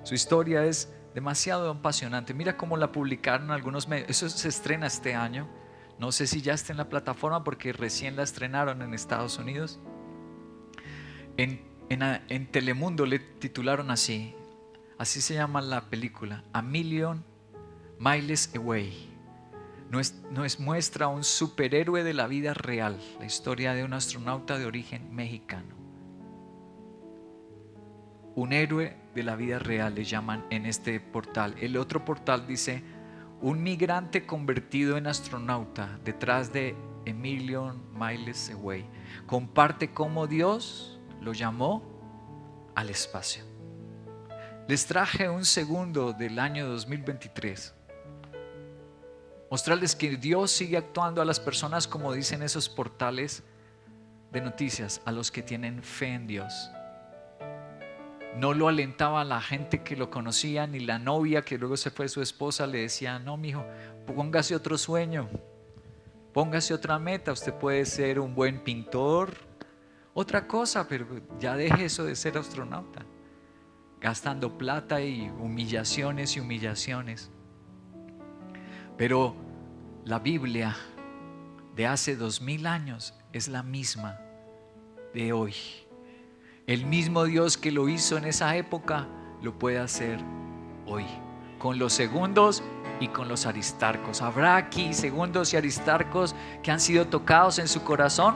Su historia es demasiado apasionante. Mira cómo la publicaron algunos medios. Eso se estrena este año. No sé si ya está en la plataforma porque recién la estrenaron en Estados Unidos. En Telemundo le titularon así se llama la película, A Million Miles Away. Muestra un superhéroe de la vida real, la historia de un astronauta de origen mexicano. Un héroe de la vida real le llaman en este portal. El otro portal dice, un migrante convertido en astronauta detrás de A Million Miles Away. Comparte cómo Dios lo llamó al espacio. Les traje un segundo del año 2023. Mostrarles que Dios sigue actuando a las personas como dicen esos portales de noticias, a los que tienen fe en Dios. No lo alentaba a la gente que lo conocía, ni la novia que luego se fue su esposa le decía, no mijo, póngase otro sueño, póngase otra meta, usted puede ser un buen pintor, otra cosa, pero ya deje eso de ser astronauta, gastando plata y humillaciones. Pero la Biblia de hace 2000 años es la misma de hoy. El mismo Dios que lo hizo en esa época lo puede hacer hoy, con los segundos y con los aristarcos. ¿Habrá aquí segundos y aristarcos que han sido tocados en su corazón?